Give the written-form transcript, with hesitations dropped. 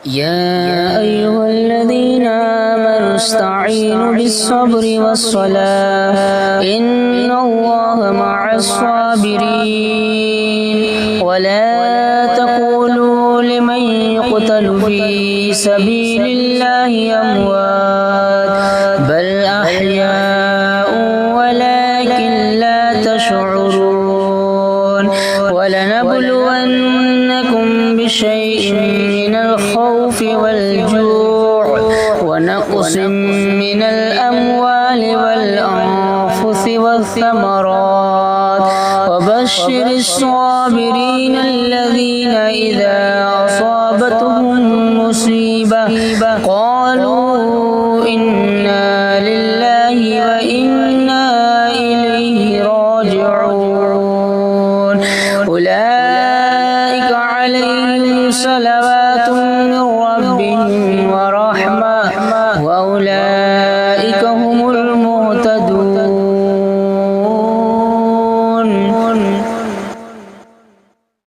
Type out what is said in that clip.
يا أيها الذين آمنوا استعينوا بالصبر والصلاة إن الله مع الصابرين ولا تقولوا لمن يقتل في سبيل الله أموات بل أحياء ولكن لا تشعرون ولنبلونكم بشيء من الخوف والجوع ونقص من الأموال والأنفس والثمرات وبشر الصابرين الذين إذا أصابتهم مصيبة قالوا إنا لله وإنا إليه راجعون أولئك عليهم صلوات من ربهم ورحمة وأولئك